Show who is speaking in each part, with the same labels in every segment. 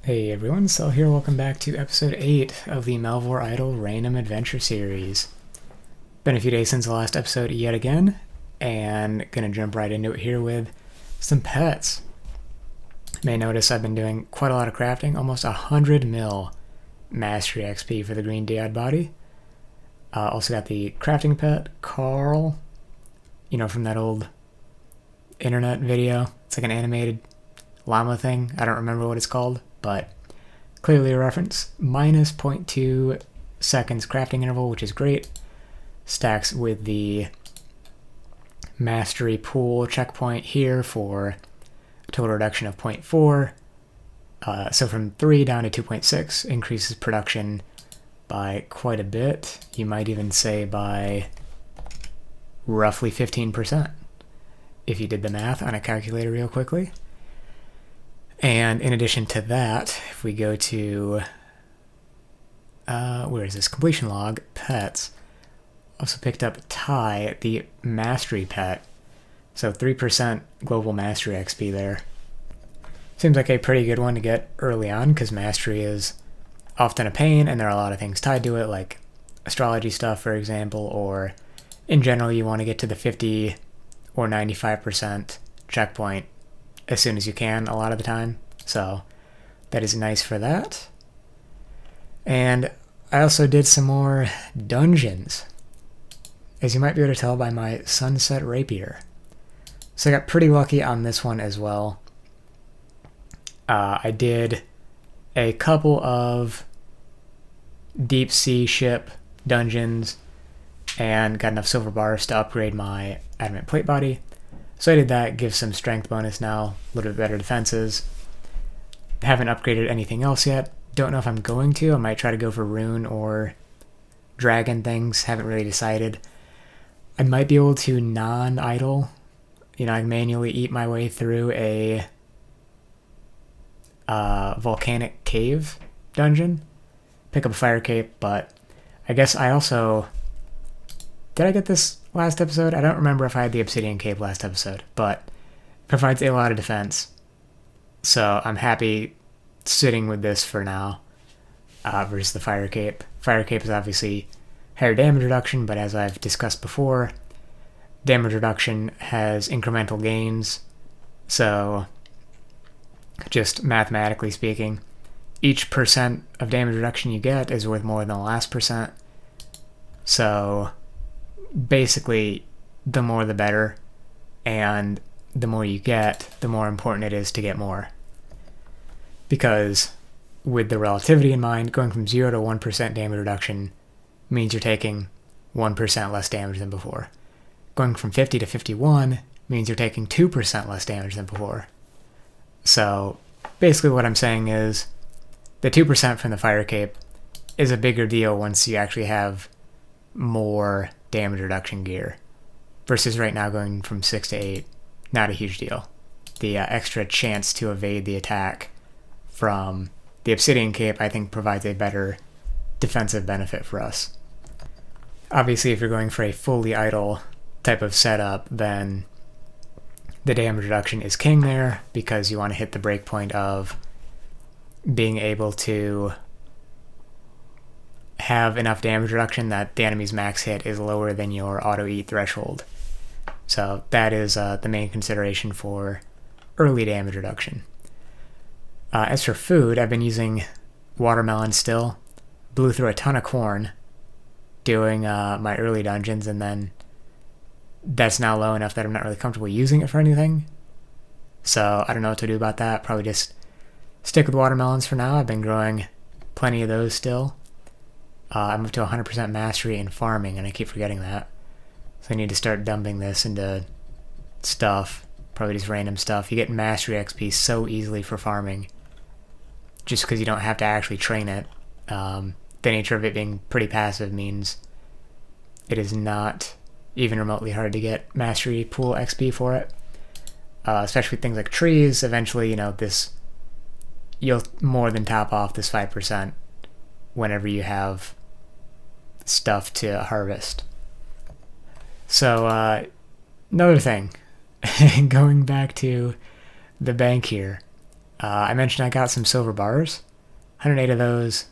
Speaker 1: Hey everyone, Cell here, welcome back to episode 8 of the Melvor Idle Random Adventure series. Been a few days since the last episode yet again, and gonna jump right into it here with some pets. You may notice I've been doing quite a lot of crafting, almost 100 mil Mastery XP for the green Dead body. Also got the crafting pet, Carl, from that old internet video. It's like an animated llama thing, I don't remember what it's called, but clearly a reference. Minus 0.2 seconds crafting interval, which is great. Stacks with the mastery pool checkpoint here for a total reduction of 0.4. So from 3 down to 2.6 increases production by quite a bit. You might even say by roughly 15% if you did the math on a calculator real quickly. And in addition to that, if we go to, where is this? Completion log, pets. Also picked up Ty, the mastery pet. So 3% global mastery XP there. Seems like a pretty good one to get early on, because mastery is often a pain, and there are a lot of things tied to it, like astrology stuff, for example, or in general, you want to get to the 50 or 95% checkpoint as soon as you can a lot of the time, so that is nice for that. And I also did some more dungeons, as you might be able to tell by my sunset rapier. So I got pretty lucky on this one as well. I did a couple of deep sea ship dungeons and got enough silver bars to upgrade my adamant plate body. So I did that, give some strength bonus now, a little bit better defenses. Haven't upgraded anything else yet. Don't know if I'm going to. I might try to go for rune or dragon things. Haven't really decided. I might be able to non-idle. I manually eat my way through a volcanic cave dungeon. Pick up a fire cape, but I guess I also... Did I get this last episode? I don't remember if I had the obsidian cape last episode, but it provides a lot of defense. So I'm happy sitting with this for now versus the fire cape. Fire cape is obviously higher damage reduction, but as I've discussed before, damage reduction has incremental gains. So just mathematically speaking, each percent of damage reduction you get is worth more than the last percent. So basically, the more the better, and the more you get, the more important it is to get more. Because with the relativity in mind, going from 0 to 1% damage reduction means you're taking 1% less damage than before. Going from 50 to 51 means you're taking 2% less damage than before. So basically what I'm saying is the 2% from the fire cape is a bigger deal once you actually have more damage reduction gear, versus right now going from 6 to 8, not a huge deal. The extra chance to evade the attack from the obsidian cape, I think, provides a better defensive benefit for us. Obviously, if you're going for a fully idle type of setup, then the damage reduction is king there, because you want to hit the breakpoint of being able to have enough damage reduction that the enemy's max hit is lower than your auto-eat threshold. So that is the main consideration for early damage reduction. As for food, I've been using watermelon still. Blew through a ton of corn doing my early dungeons, and then that's now low enough that I'm not really comfortable using it for anything. So I don't know what to do about that. Probably just stick with watermelons for now. I've been growing plenty of those still. I'm up to 100% mastery in farming, and I keep forgetting that. So I need to start dumping this into stuff, probably just random stuff. You get mastery XP so easily for farming, just because you don't have to actually train it. The nature of it being pretty passive means it is not even remotely hard to get mastery pool XP for it. Especially with things like trees, eventually, you'll more than top off this 5% whenever you have stuff to harvest. So another thing, going back to the bank here, I mentioned I got some silver bars, 108 of those,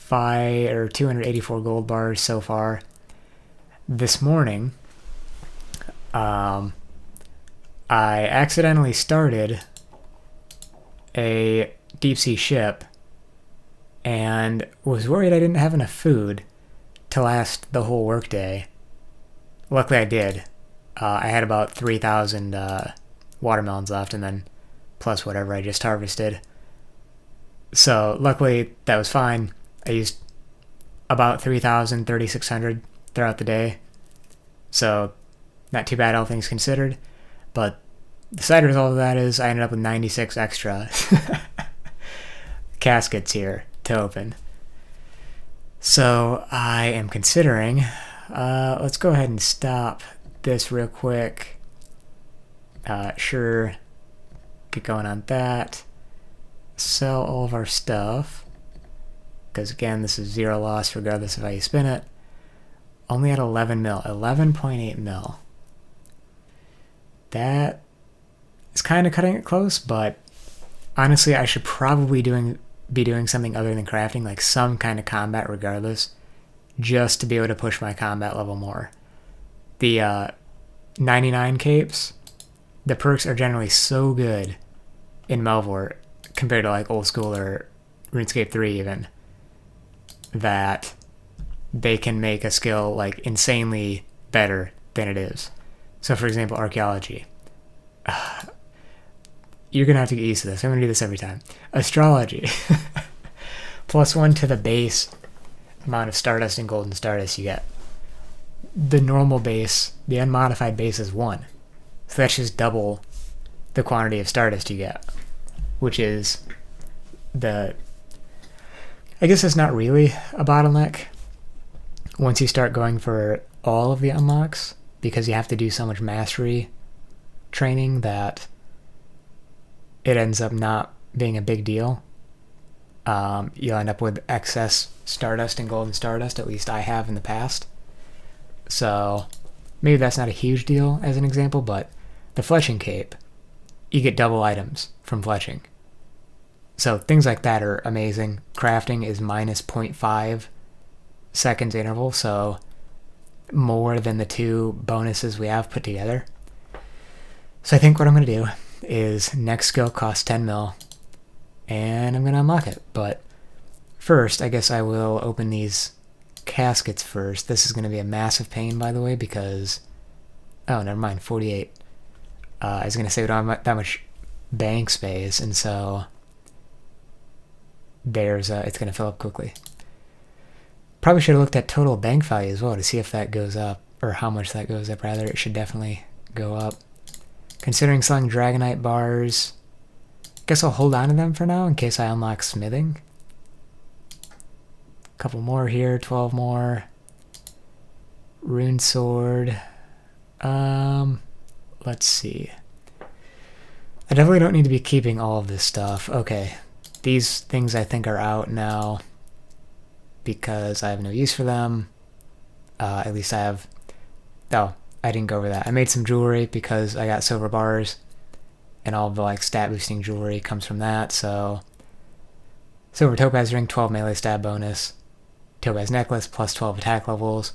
Speaker 1: 284 gold bars so far. This morning, I accidentally started a deep sea ship and was worried I didn't have enough food to last the whole workday. Luckily I did. I had about 3,000 watermelons left, and then plus whatever I just harvested. So luckily that was fine. I used about 3,000, 3,600 throughout the day. So not too bad all things considered. But the side result of that is I ended up with 96 extra caskets here to open. So I am considering, let's go ahead and stop this real quick. Sure, get going on that. Sell all of our stuff, because again, this is zero loss regardless of how you spin it. Only at 11 mil, 11.8 mil. That is kind of cutting it close, but honestly, I should probably be doing something other than crafting, like some kind of combat regardless, just to be able to push my combat level more. The 99 capes, the perks are generally so good in Melvor compared to like old school or RuneScape 3 even, that they can make a skill like insanely better than it is. So for example, archaeology. You're going to have to get used to this. I'm going to do this every time. Astrology. +1 to the base amount of Stardust and Golden Stardust you get. The normal base, the unmodified base is 1. So that's just double the quantity of Stardust you get. Which is I guess it's not really a bottleneck once you start going for all of the unlocks, because you have to do so much mastery training that it ends up not being a big deal. You'll end up with excess Stardust and Golden Stardust, at least I have in the past. So maybe that's not a huge deal as an example, but the Fletching Cape, you get double items from Fletching. So things like that are amazing. Crafting is minus 0.5 seconds interval, so more than the 2 bonuses we have put together. So I think what I'm going to do is next skill costs 10 mil, and I'm going to unlock it. But first, I guess I will open these caskets first. This is going to be a massive pain, by the way, because... Oh, never mind, 48. I was going to say we don't have that much bank space, and so it's going to fill up quickly. Probably should have looked at total bank value as well to see if that goes up, or how much that goes up, rather. It should definitely go up. Considering selling Dragonite bars, guess I'll hold on to them for now in case I unlock smithing. A couple more here, 12 more. Rune sword. Let's see. I definitely don't need to be keeping all of this stuff. Okay, these things I think are out now because I have no use for them. At least I have... Oh, I didn't go over that. I made some jewelry because I got silver bars, and all of the like stat boosting jewelry comes from that. So silver topaz ring, 12 melee stab bonus. Topaz necklace, plus 12 attack levels.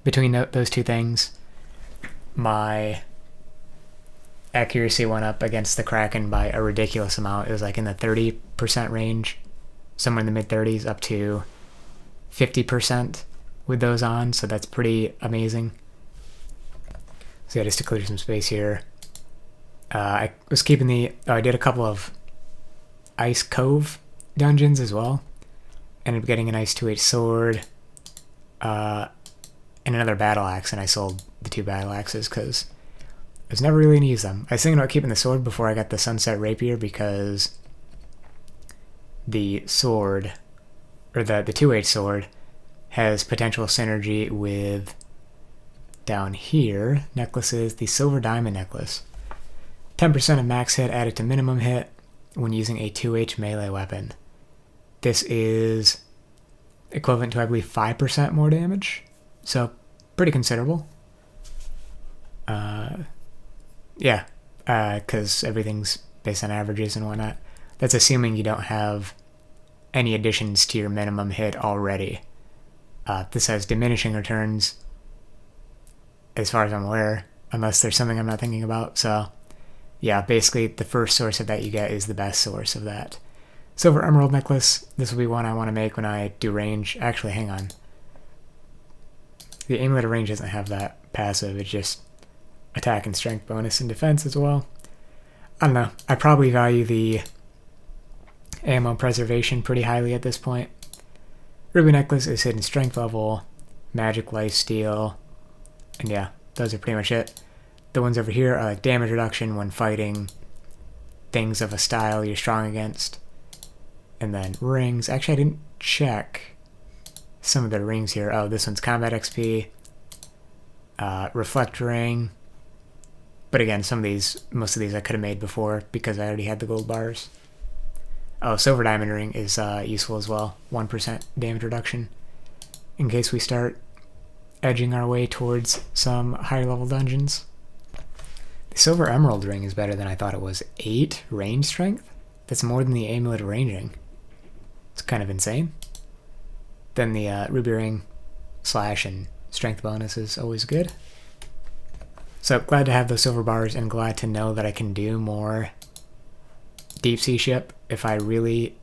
Speaker 1: Between those two things, my accuracy went up against the Kraken by a ridiculous amount. It was like in the 30% range, somewhere in the mid-30s, up to 50% with those on, so that's pretty amazing. So yeah, just to clear some space here. I was keeping I did a couple of Ice Cove dungeons as well. Ended up getting an Ice 2H sword, and another battle axe, and I sold the 2 battle axes because I was never really going to use them. I was thinking about keeping the sword before I got the Sunset Rapier because the sword, or the 2H sword, has potential synergy with, down here, necklaces, the Silver Diamond Necklace. 10% of max hit added to minimum hit when using a 2H melee weapon. This is equivalent to, I believe, 5% more damage, so pretty considerable. Yeah, because everything's based on averages and whatnot. That's assuming you don't have any additions to your minimum hit already. This has diminishing returns, as far as I'm aware, unless there's something I'm not thinking about. So, yeah, basically the first source of that you get is the best source of that. Silver Emerald Necklace. This will be one I want to make when I do range. Actually, hang on. The Amulet of Range doesn't have that passive. It's just attack and strength bonus and defense as well. I don't know. I probably value the ammo preservation pretty highly at this point. Ruby Necklace is hidden strength level, magic lifesteal, and yeah, those are pretty much it. The ones over here are like damage reduction when fighting things of a style you're strong against. And then rings. Actually, I didn't check some of the rings here. Oh, this one's combat XP. Reflect ring. But again, most of these I could have made before because I already had the gold bars. Oh, silver diamond ring is useful as well. 1% damage reduction in case we start edging our way towards some higher level dungeons. The silver emerald ring is better than I thought it was. 8 range strength? That's more than the amulet of ranging. It's kind of insane. Then the ruby ring slash and strength bonus is always good. So glad to have those silver bars and glad to know that I can do more deep sea ship if I really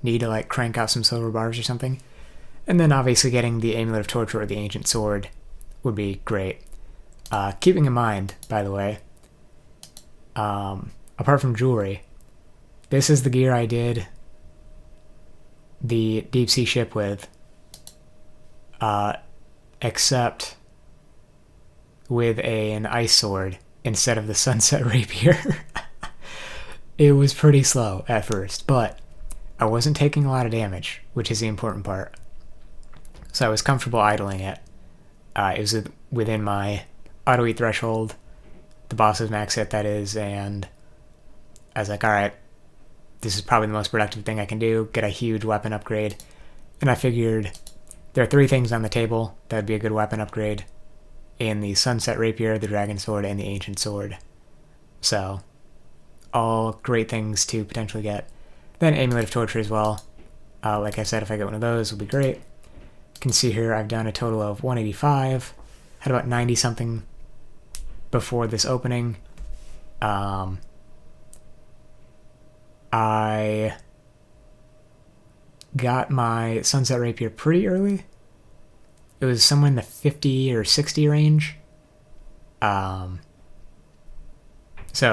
Speaker 1: need to like crank out some silver bars or something. And then obviously getting the Amulet of Torture or the Ancient Sword would be great. Keeping in mind, by the way, apart from jewelry, this is the gear I did the deep sea ship with, except with an ice sword instead of the sunset rapier. It was pretty slow at first, but I wasn't taking a lot of damage, which is the important part. So I was comfortable idling it. It was within my auto-eat threshold, the boss's max hit that is, and I was like, alright, this is probably the most productive thing I can do, get a huge weapon upgrade. And I figured there are 3 things on the table that would be a good weapon upgrade in the Sunset Rapier, the Dragon Sword, and the Ancient Sword. So, all great things to potentially get. Then Amulet of Torture as well. Like I said, if I get one of those, it would be great. You can see here I've done a total of 185. Had about 90 something before this opening. I got my Sunset Rapier pretty early. It was somewhere in the 50 or 60 range. So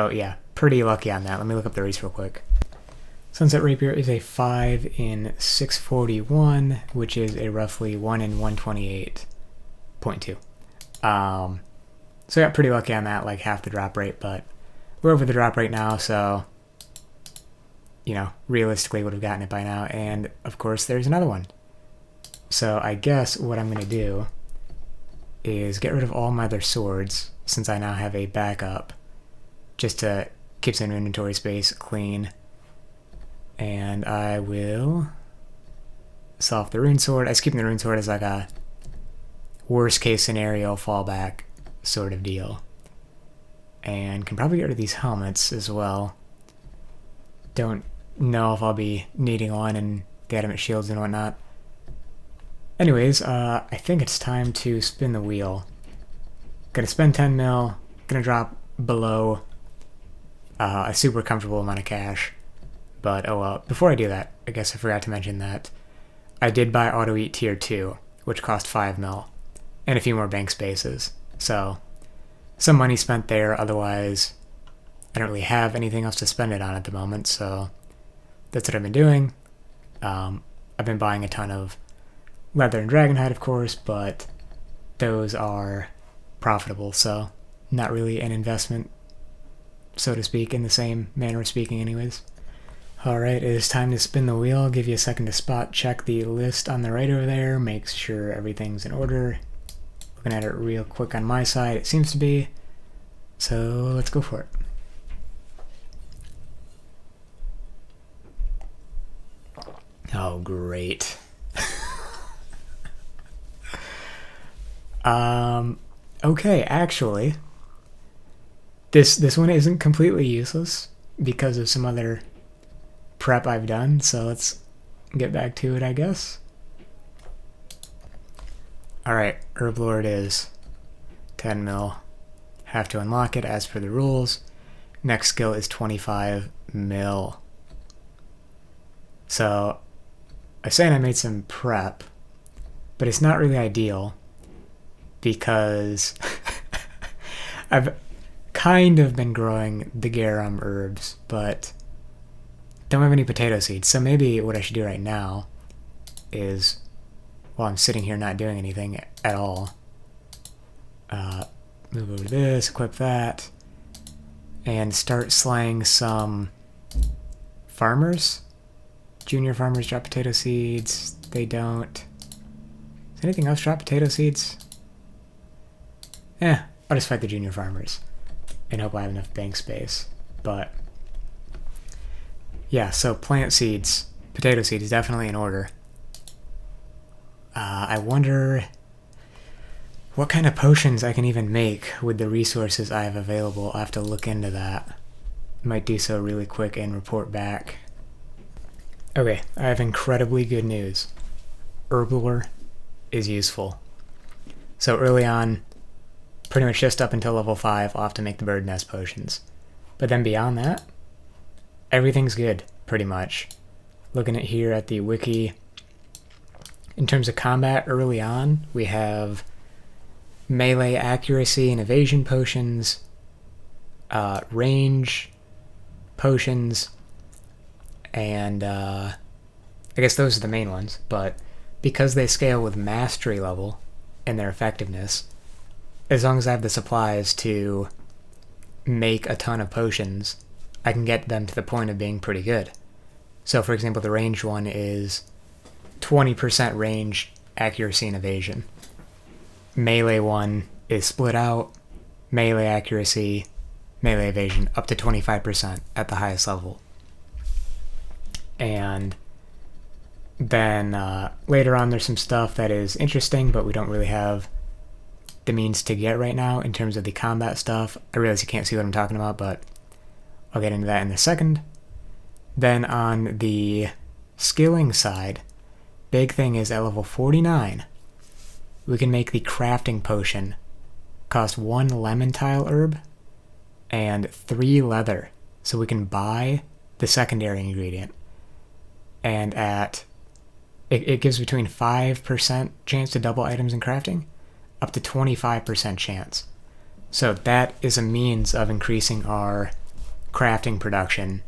Speaker 1: yeah, pretty lucky on that. Let me look up the race real quick. Sunset Rapier is a 5 in 641, which is a roughly 1 in 128.2. So I got pretty lucky on that, like half the drop rate, but we're over the drop rate now, so, you know, realistically would have gotten it by now. And of course, there's another one. So I guess what I'm going to do is get rid of all my other swords, since I now have a backup, just to keep some inventory space clean. And I will sell off the rune sword. I was keeping the rune sword as like a worst case scenario fallback sort of deal. And can probably get rid of these helmets as well. Don't know if I'll be needing one and the adamant shields and whatnot. Anyways, I think it's time to spin the wheel. Gonna spend 10 mil, gonna drop below a super comfortable amount of cash. But oh well, before I do that, I guess I forgot to mention that I did buy Auto Eat Tier 2, which cost 5 mil, and a few more bank spaces. So, some money spent there, otherwise I don't really have anything else to spend it on at the moment, so that's what I've been doing. I've been buying a ton of leather and dragonhide, of course, but those are profitable, so not really an investment, so to speak, in the same manner of speaking anyways. Alright, it is time to spin the wheel. I'll give you a second to spot check the list on the right over there, make sure everything's in order. Looking at it real quick on my side, it seems to be. So let's go for it. Oh, great. Okay, actually, this one isn't completely useless. because of some other prep I've done, so let's get back to it, I guess. Alright, Herb Lord is 10 mil. Have to unlock it as per the rules. Next skill is 25 mil. So, I was saying I made some prep, but it's not really ideal because I've kind of been growing the garum herbs, but don't have any potato seeds. So maybe what I should do right now is, while I'm sitting here not doing anything at all, move over to this, equip that, and start slaying some farmers. Junior farmers drop potato seeds. They don't. Does anything else drop potato seeds? I'll just fight the junior farmers and hope I have enough bank space. But yeah, so plant seeds, potato seeds, definitely in order. I wonder what kind of potions I can even make with the resources I have available. I'll have to look into that. Might do so really quick and report back. Okay, I have incredibly good news. Herblore is useful. So early on, pretty much just up until level 5, I'll have to make the bird nest potions. But then beyond that, everything's good, pretty much. Looking at here at the wiki, in terms of combat early on, we have melee accuracy and evasion potions, range potions, and I guess those are the main ones, but because they scale with mastery level and their effectiveness, as long as I have the supplies to make a ton of potions, I can get them to the point of being pretty good. So for example, the range one is 20% range, accuracy, and evasion. Melee one is split out, melee accuracy, melee evasion, up to 25% at the highest level. And then later on there's some stuff that is interesting, but we don't really have the means to get right now in terms of the combat stuff. I realize you can't see what I'm talking about, but I'll get into that in a second. Then on the skilling side, big thing is at level 49, we can make the crafting potion cost 1 lemon tile herb and 3 leather. So we can buy the secondary ingredient. And it gives between 5% chance to double items in crafting, up to 25% chance. So that is a means of increasing our crafting production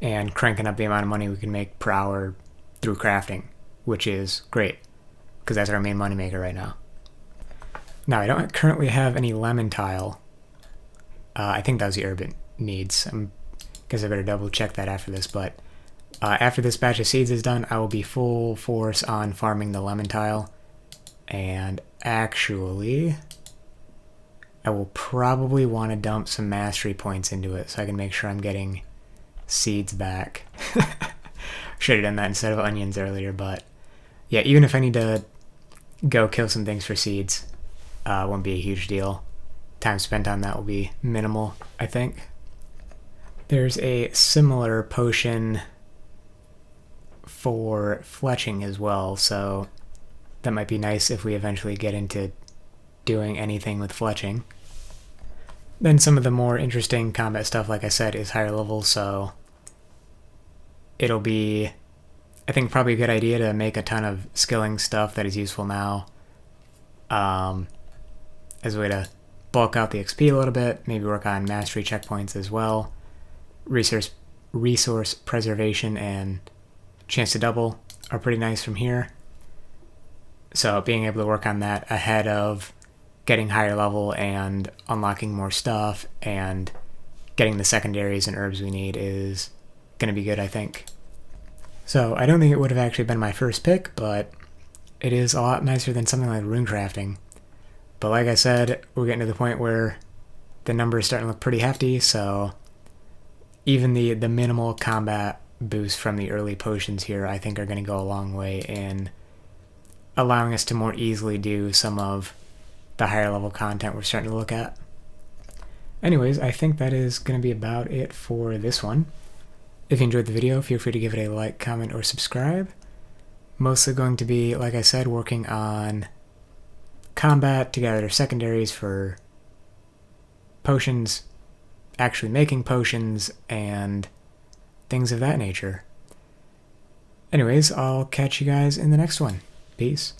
Speaker 1: and cranking up the amount of money we can make per hour through crafting, which is great, because that's our main moneymaker right now. Now, I don't currently have any lemon tile. I think that was the herb it needs. Guess I better double check that after this, but after this batch of seeds is done, I will be full force on farming the lemon tile, and actually, I will probably want to dump some mastery points into it so I can make sure I'm getting seeds back. Should have done that instead of onions earlier, but yeah, even if I need to go kill some things for seeds, won't be a huge deal. Time spent on that will be minimal, I think. There's a similar potion for fletching as well, so that might be nice if we eventually get into doing anything with fletching. Then some of the more interesting combat stuff, like I said, is higher level, so it'll be, I think, probably a good idea to make a ton of skilling stuff that is useful now, as a way to bulk out the XP a little bit, maybe work on mastery checkpoints as well. Resource preservation and chance to double are pretty nice from here. So being able to work on that ahead of getting higher level and unlocking more stuff and getting the secondaries and herbs we need is going to be good, I think. So I don't think it would have actually been my first pick, but it is a lot nicer than something like rune crafting. But like I said, we're getting to the point where the numbers starting to look pretty hefty, so even the minimal combat boosts from the early potions here I think are going to go a long way in allowing us to more easily do some of the higher level content we're starting to look at. Anyways, I think that is going to be about it for this one. If you enjoyed the video, feel free to give it a like, comment, or subscribe. Mostly going to be, like I said, working on combat to gather secondaries for potions, actually making potions, and things of that nature. Anyways, I'll catch you guys in the next one. Peace.